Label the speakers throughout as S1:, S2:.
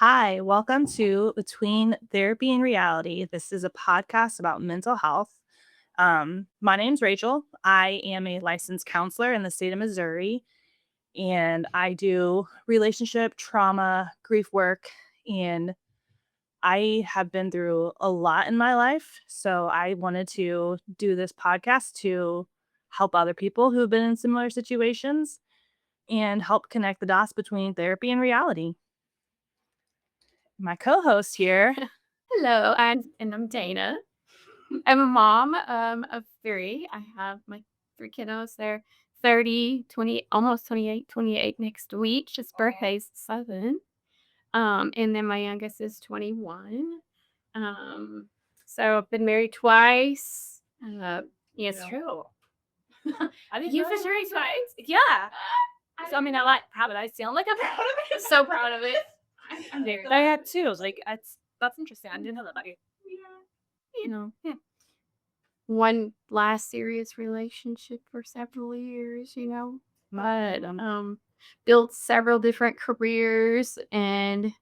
S1: Hi, welcome to Between Therapy and Reality. This is a podcast about mental health. My name's Rachel. I am a licensed counselor in the state of Missouri, and I do relationship, trauma, grief work, and I have been through a lot in my life. So I wanted to do this podcast to help other people who have been in similar situations and help connect the dots between therapy and reality. My co host here.
S2: Hello, I'm Dana. I'm a mom of three. I have my three kiddos. They're 30, 20, almost 28 next week. Just birthday's 7. And then my youngest is 21. Um, so I've been married twice. Yes, true.
S1: I didn't
S2: You've
S1: know
S2: been
S1: you
S2: married
S1: were married.
S2: twice.
S1: Yeah.
S2: So I mean, I like how would I sound like I'm proud of it? So proud of it. I'm very
S1: I had two. I was like, that's interesting. I didn't know that about you.
S2: yeah. Yeah. One last serious relationship for several years, but built several different careers and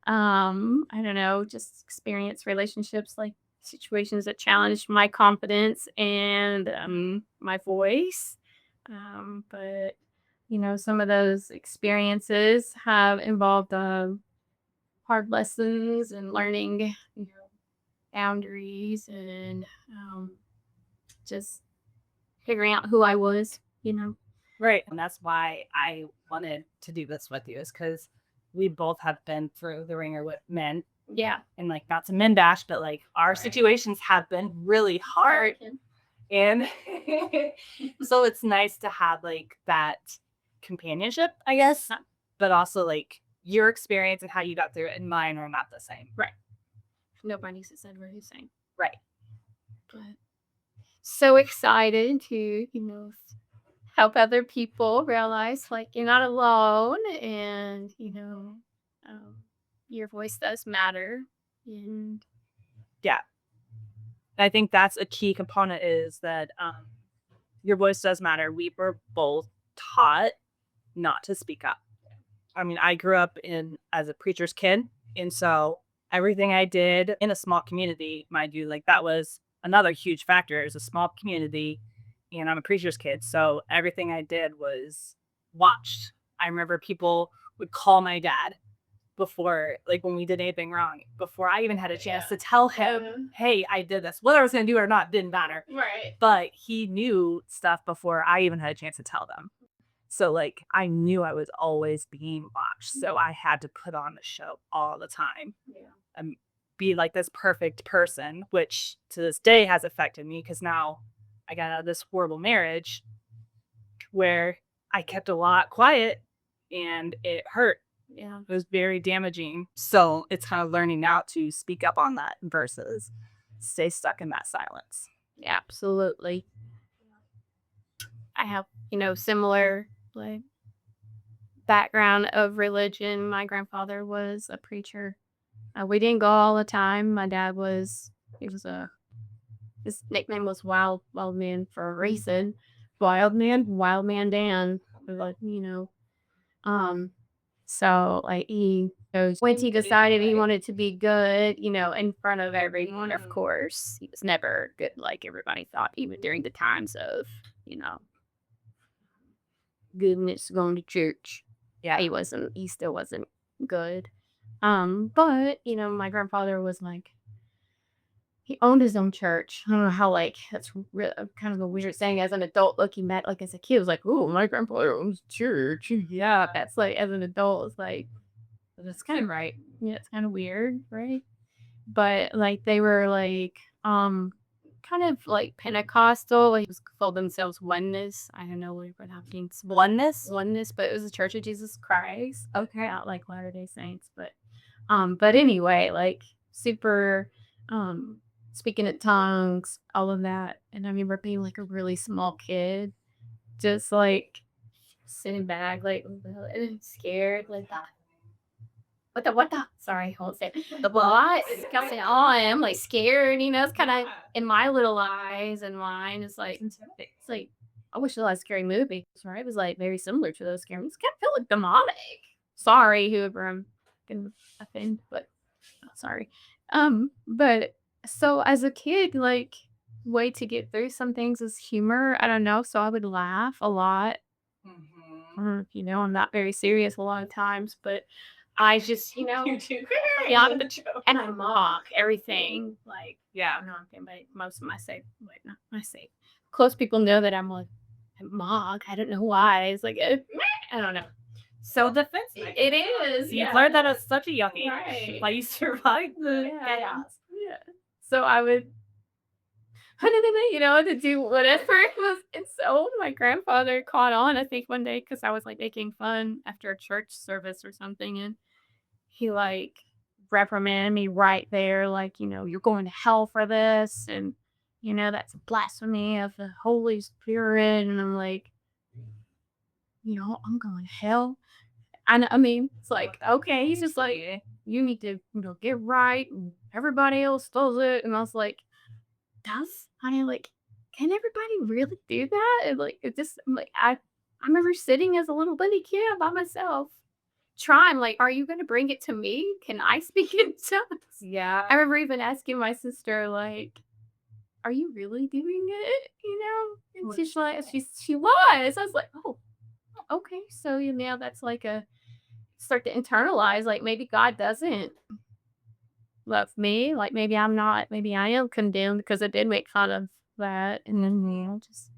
S2: I don't know, just experience relationships like situations that challenged my confidence and my voice. But some of those experiences have involved hard lessons and learning, boundaries and just figuring out who I was.
S1: Right. And that's why I wanted to do this with you, is because we both have been through the ringer with men
S2: Yeah.
S1: and like not to men bash, but like our
S2: Right.
S1: situations have been really hard. And so it's nice to have like that companionship, I guess, but also like your experience and how you got through it and mine are not the same.
S2: Right. Nobody's said what he's saying.
S1: Right.
S2: But so excited to, help other people realize like you're not alone and, um, your voice does matter. And
S1: Yeah. I think that's a key component is that your voice does matter. We were both taught not to speak up. I mean, I grew up in as a preacher's kid, and so everything I did in a small community, mind you, like that was another huge factor. It was a small community, and I'm a preacher's kid, so everything I did was watched. I remember people would call my dad before, like when we did anything wrong, before I even had a chance to tell him, hey, I did this. Whether I was going to do it or not didn't matter.
S2: right.
S1: But he knew stuff before I even had a chance to tell them. So, like, I knew I was always being watched. So I had to put on the show all the time
S2: Yeah.
S1: and be like this perfect person, which to this day has affected me because now I got out of this horrible marriage where I kept a lot quiet and it hurt.
S2: Yeah.
S1: It was very damaging. So it's kind of learning now to speak up on that versus stay stuck in that silence.
S2: Absolutely. I have, similar like background of religion. My grandfather was a preacher. We didn't go all the time. My dad was he was a his nickname was Wild Man for a reason. Wild Man Dan. Like, um so like he goes once he decided he wanted to be good, in front of everyone, of course. He was never good like everybody thought, even during the times of, you know, goodness going to church.
S1: Yeah.
S2: He still wasn't good. But my grandfather was like he owned his own church. I don't know how like that's kind of a weird saying as an adult looking back. Like as a kid, I was like, "Oh, my grandfather owns a church." Yeah, that's like as an adult, it's like that's kind of right. Yeah, it's kind of weird, right? But like they were like kind of like Pentecostal. Like called themselves oneness. I don't know what that means.
S1: Oneness?
S2: Oneness, but it was the Church of Jesus Christ. Okay, not like Latter Day Saints, but anyway, like super um speaking in tongues, all of that. And I remember being like a really small kid, just like sitting back, like scared, like that. What the? Sorry, hold it. The what is going on? I'm like scared, it's kind of in my little eyes and mine. It's like I wish it was a scary movie. Right? It was like very similar to those scary movies. Kind of feel like demonic. Sorry, whoever I'm gonna offend, but sorry. But so as a kid, like way to get through some things is humor. I don't know. So I would laugh a lot.
S1: Mhm.
S2: I'm not very serious a lot of times, but I just,
S1: You do.
S2: yeah,
S1: The joke.
S2: and I mock everything. Like,
S1: Yeah.
S2: I don't know if anybody, most of my safe, wait, not my safe, close people know that I'm like, I mock. I don't know why. It's like, I don't know.
S1: So defensive.
S2: It is.
S1: You've
S2: Yeah.
S1: learned that at such a young age.
S2: Right.
S1: Like you survived the
S2: Yeah.
S1: chaos.
S2: Yeah. So I would, to do whatever it was. And so my grandfather caught on, I think, one day because I was like making fun after a church service or something. And he like reprimanded me right there, like, you're going to hell for this. And, that's blasphemy of the Holy Spirit. And I'm like, I'm going to hell. And I mean, it's like, okay, he's just like, you need to, get right. And everybody else does it. And I was like, like, can everybody really do that? And like, it just, I'm like, I remember sitting as a little bitty kid by myself, trying, like, are you going to bring it to me? Can I speak in tongues?
S1: Yeah.
S2: I remember even asking my sister, like, are you really doing it? And she's like, she was. I was like, oh, okay. So, now that's like start to internalize, like, maybe God doesn't love me. Like, maybe I am condemned because I did make fun of that. And then, just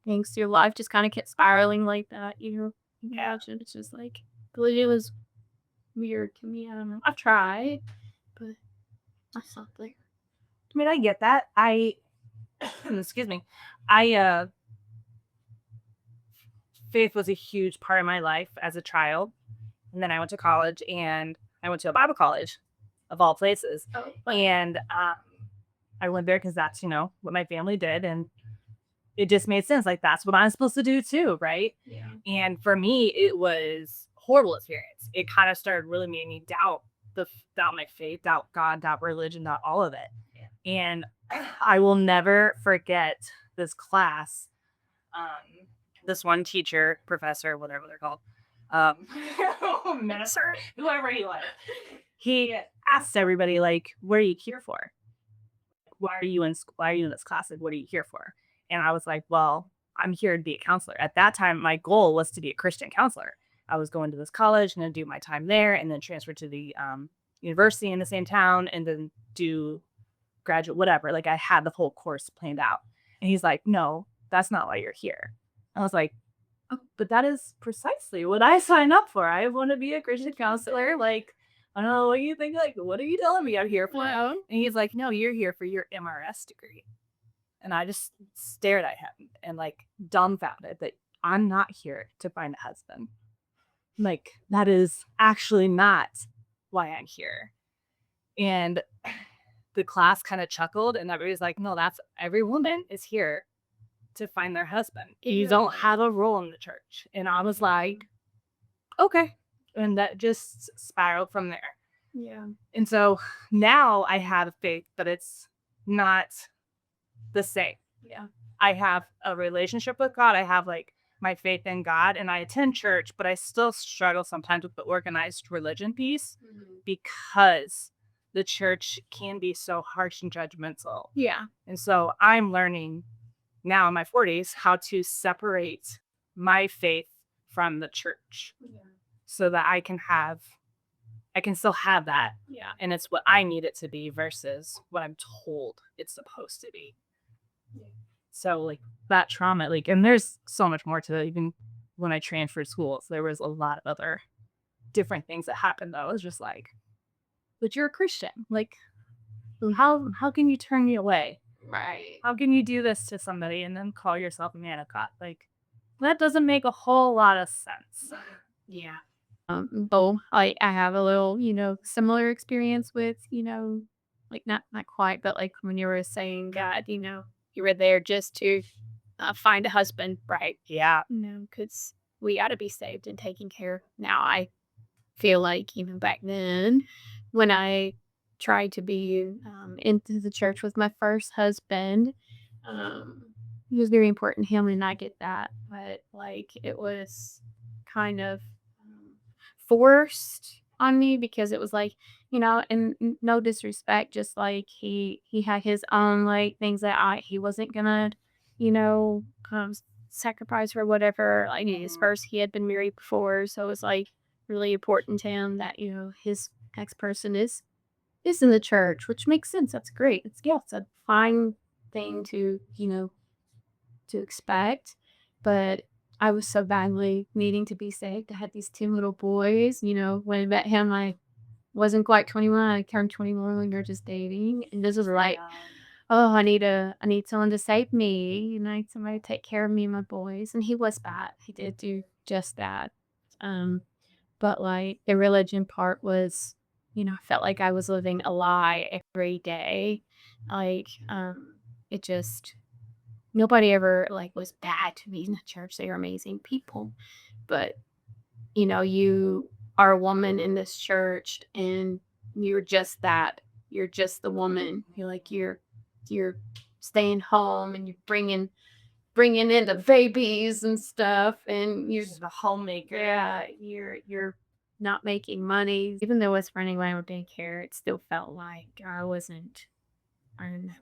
S2: things through life just kind of kept spiraling like that. Yeah, it's just like, it was weird to me. I don't know. I've tried, but I stopped there.
S1: I mean, I get that. Excuse me. I Faith was a huge part of my life as a child. And then I went to college and I went to a Bible college of all places.
S2: Oh,
S1: And I went there because that's, what my family did. And it just made sense. Like, that's what I'm supposed to do too. Right.
S2: yeah.
S1: And for me, it was horrible experience. It kind of started really making me doubt my faith, doubt God, doubt religion, doubt all of it.
S2: Yeah.
S1: And I will never forget this class. This one teacher, professor, whatever they're called, minister, whoever he was, he asked everybody, like, what are you here for? Why are you in school? Why are you in this class? Like, what are you here for? And I was like, well, I'm here to be a counselor. At that time, my goal was to be a Christian counselor. I was going to this college and then do my time there and then transfer to the university in the same town and then do graduate, whatever. Like, I had the whole course planned out. And he's like, no, that's not why you're here. I was like, oh, but that is precisely what I signed up for. I want to be a Christian counselor. Like, I don't know what you think. Like, what are you telling me I'm here for?
S2: Well,
S1: And he's like, no, you're here for your MRS degree. And I just stared at him and like dumbfounded that I'm not here to find a husband. Like, that is actually not why I'm here. And the class kind of chuckled and everybody's like, no, that's every woman is here to find their husband. You don't have a role in the church. And I was like, okay. And that just spiraled from there.
S2: yeah.
S1: And so now I have faith, but it's not the same.
S2: Yeah.
S1: I have a relationship with God. I have like my faith in God and I attend church, but I still struggle sometimes with the organized religion piece because the church can be so harsh and judgmental.
S2: Yeah.
S1: And so I'm learning now in my 40s how to separate my faith from the church so that I can still have that.
S2: Yeah.
S1: And it's what I need it to be versus what I'm told it's supposed to be. So like that trauma, like, and there's so much more to it. Even when I transferred schools, there was a lot of other different things that happened though. It was just like, but you're a Christian. Like, how can you turn me away?
S2: Right.
S1: How can you do this to somebody and then call yourself a man of God? Like, that doesn't make a whole lot of sense.
S2: Yeah. Though I have a little, similar experience with, like not quite, but like when you were saying God, you were there just to find a husband, right?
S1: Yeah.
S2: Because we ought to be saved and taken care of. Now I feel like even back then, when I tried to be into the church with my first husband, it was very important to him, and I get that. But like it was kind of forced on me because it was like, and no disrespect, just like he had his own like things that he wasn't gonna, you know, sacrifice for whatever. Like his first, he had been married before, so it was like really important to him that his next person is in the church, which makes sense. That's great. It's a fine thing to to expect, but I was so badly needing to be saved. I had these 2 little boys, when I met him, I wasn't quite 21. I turned 21 when we were just dating, and this was like,
S1: Yeah.
S2: "Oh, I need someone to save me, I need somebody to take care of me and my boys," and he was that. He did do just that. Um, but, like, the religion part was, I felt like I was living a lie every day. Like, it just nobody ever, like, was bad to me in the church. They were amazing people. But, you are a woman in this church and you're just that. You're just the woman. You're staying home and you're bringing in the babies and stuff, and you're
S1: She's the homemaker.
S2: yeah, you're not making money. Even though I was running around with daycare, it still felt like I wasn't earning.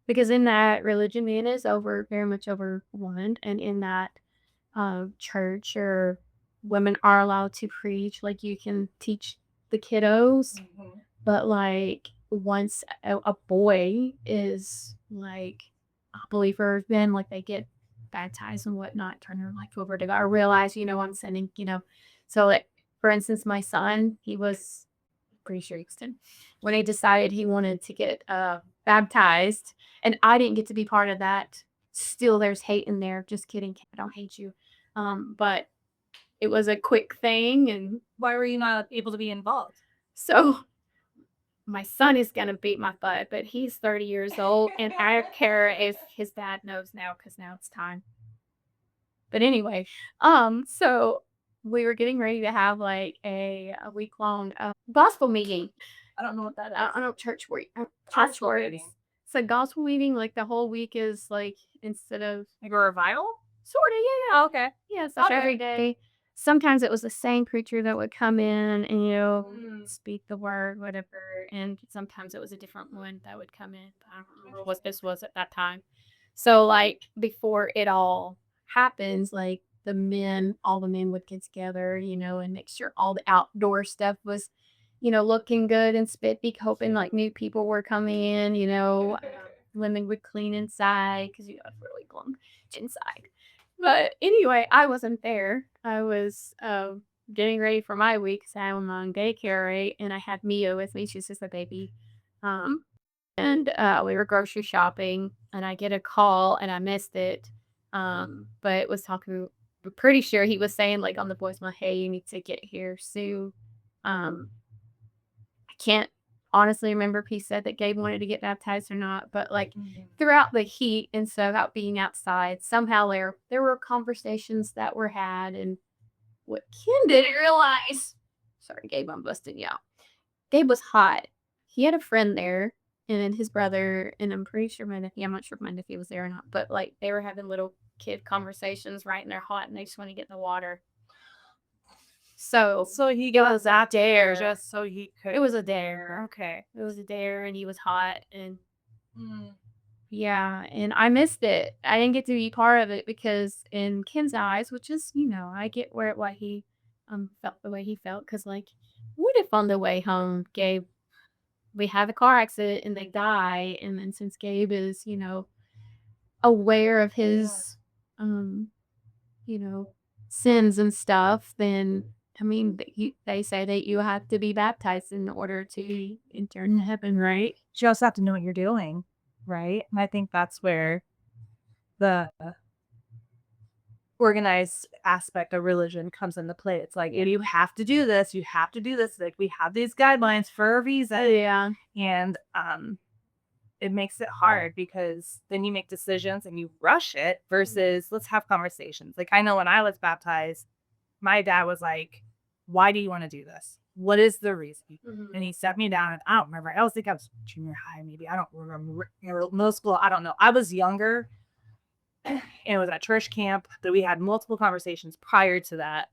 S2: Because in that religion, man is very much over woman, and in that church or women are allowed to preach, like you can teach the kiddos,
S1: Mhm.
S2: but like once a boy is like a believer, then like they get baptized and whatnot, turn their life over to God, or realize, I'm sending, so like for instance, my son, he was pretty sure Houston, when he decided he wanted to get baptized, and I didn't get to be part of that. Still, there's hate in there. Just kidding. I don't hate you. But it was a quick thing, and
S1: Why were you not able to be involved?
S2: so my son is gonna beat my butt, but he's 30 years old, and I don't care if his dad knows now because now it's time. But anyway, so we were getting ready to have like a week long gospel meeting. I don't know what that is. I don't church week. Church
S1: Gospel
S2: words.
S1: meeting.
S2: So gospel meeting, like the whole week is like instead of
S1: Like a revival?
S2: sort of, yeah,
S1: Oh, okay.
S2: yeah. So
S1: Okay.
S2: every day, sometimes it was the same preacher that would come in and
S1: Mm.
S2: speak the word, whatever, and sometimes it was a different one that would come in. But I don't remember what this was at that time. So like before it all happens, like all the men would get together, and make sure all the outdoor stuff was, looking good and spiffy, hoping like new people were coming in, women would clean inside because it's really glum inside. But anyway, I wasn't there. I was getting ready for my week because I'm on daycare, right? And I had Mia with me. She's just a baby. Um, and we were grocery shopping, and I get a call, and I missed it. But it was talking. I'm pretty sure he was saying like on the voicemail, "Hey, you need to get here soon." Um, I can't honestly remember if he said that Gabe wanted to get baptized or not, but like throughout the heat and stuff, out being outside, somehow there were conversations that were had, and what Ken didn't realize. Sorry, Gabe, I'm busting you out. Gabe was hot. He had a friend there, and then his brother, and I'm pretty sure my nephew. I'm not sure if my nephew was there or not, but like they were having little kid conversations, right? And they're hot, and they just want to get in the water. So
S1: So he
S2: it
S1: got
S2: was a
S1: that
S2: dare.
S1: just so he could.
S2: It was a dare.
S1: Okay.
S2: It was a dare, and he was hot, and
S1: Mm.
S2: yeah, and I missed it. I didn't get to be part of it because in Ken's eyes, which is, I get why he felt the way he felt, because like, what if on the way home, Gabe, we have a car accident and they die, and then since Gabe is, aware of his um, you know, sins and stuff, then I mean, they say that you have to be baptized in order to enter into heaven, right?
S1: You also have to know what you're doing, right? And I think that's where the organized aspect of religion comes into play. It's like, you have to do this, you have to do this. Like, we have these guidelines for a reason.
S2: Yeah.
S1: And it makes it hard because then you make decisions and you rush it versus let's have conversations. Like, I know when I was baptized, my dad was like, why do you want to do this? What is the reason? And he sat me down, and I don't remember. I was think I was junior high, maybe. I don't remember. Middle school. I don't know. I was younger, and it was at church camp that we had multiple conversations prior to that.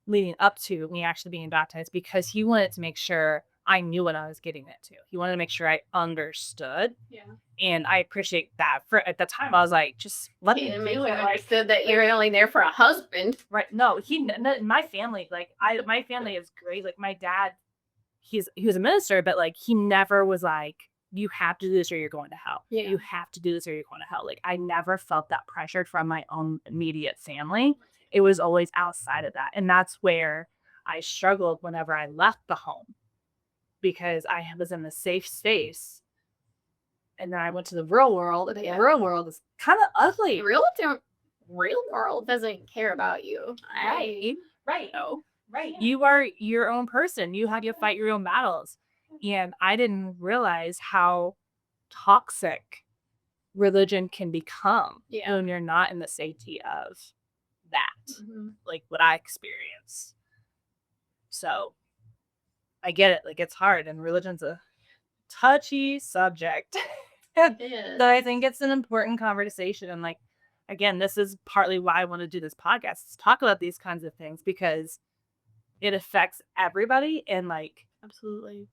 S1: leading up to me actually being baptized, because he wanted to make sure I knew what I was getting into. He wanted to make sure I understood.
S2: Yeah.
S1: And I appreciate that. For at the time, I was like, just let me
S2: And make
S1: do
S2: you
S1: it. Like,
S2: understood that you're only there for a husband.
S1: right? No, my family, like my family is great. Like my dad, he was a minister, but like he never was like, you have to do this or you're going to hell.
S2: Yeah.
S1: You have to do this or you're going to hell. Like I never felt that pressured from my own immediate family. It was always outside of that. And that's where I struggled whenever I left the home, because I was in the safe space. And then I went to the real world, and the real world is kind of ugly.
S2: Real world doesn't care about you.
S1: Right.
S2: No.
S1: Right. You are your own person. You have to fight your own battles. And I didn't realize how toxic religion can become
S2: Yeah.
S1: when you're not in the safety of that,
S2: Mm-hmm.
S1: like what I experienced. So I get it. Like it's hard, and religion's a touchy subject.
S2: It is.
S1: But I think it's an important conversation. And like, again, this is partly why I want to do this podcast, is talk about these kinds of things, because it affects everybody. And like,
S2: Absolutely.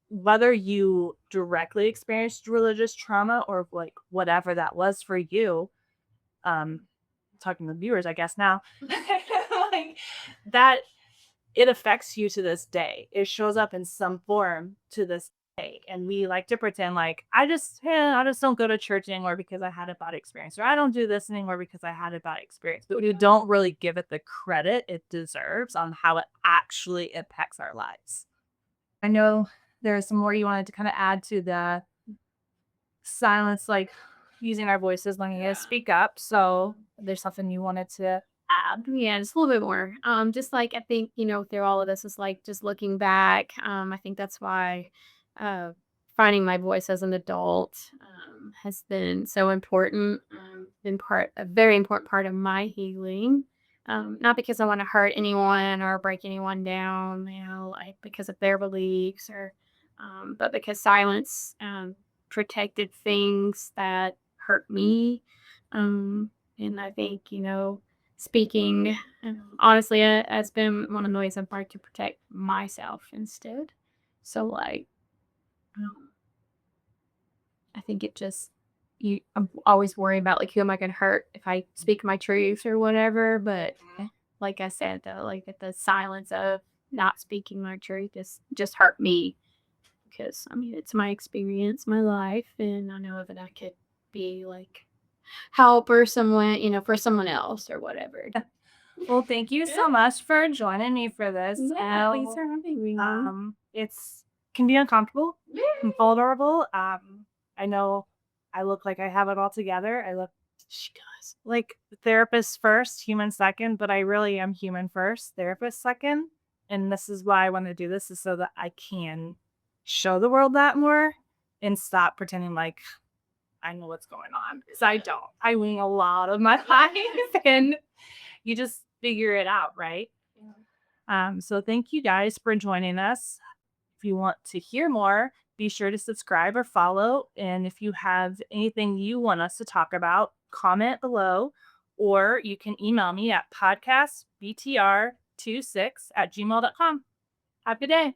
S1: whether you directly experienced religious trauma or like whatever that was for you, talking to the viewers, I guess now, like that, it affects you to this day. It shows up in some form to this day. And we like to pretend like, I just don't go to church anymore because I had a bad experience, or I don't do this anymore because I had a bad experience. But we don't really give it the credit it deserves on how it actually impacts our lives. I know there's some more you wanted to kind of add to the silence, like using our voices, learning to speak up. So there's something you wanted to add.
S2: Yeah, just a little bit more. Just like I think, through all of this is like just looking back. I think that's why finding my voice as an adult has been so important. Been a very important part of my healing. Not because I want to hurt anyone or break anyone down, like because of their beliefs, or but because silence protected things that hurt me. And I think, speaking honestly has been one of the ways I've tried to protect myself instead. So like, um, I think it just I'm always worried about like who am I gonna hurt if I speak my truth or whatever. But like I said though, like the silence of not speaking my truth just hurt me, because I mean it's my experience, my life, and I know that I could be like help or someone, for someone else or whatever.
S1: Well, thank you so much for joining me for this.
S2: Yeah, thanks for having me.
S1: It's can be uncomfortable and vulnerable. I know I look like I have it all together. I look, she does, like therapist first, human second, but I really am human first, therapist second. And this is why I want to do this, is so that I can show the world that more and stop pretending like I know what's going on, because I don't. I wing a lot of my life, and you just figure it out, right? So thank you guys for joining us. If you want to hear more, be sure to subscribe or follow. And if you have anything you want us to talk about, comment below, or you can email me at podcastbtr26@gmail.com. Have a good day.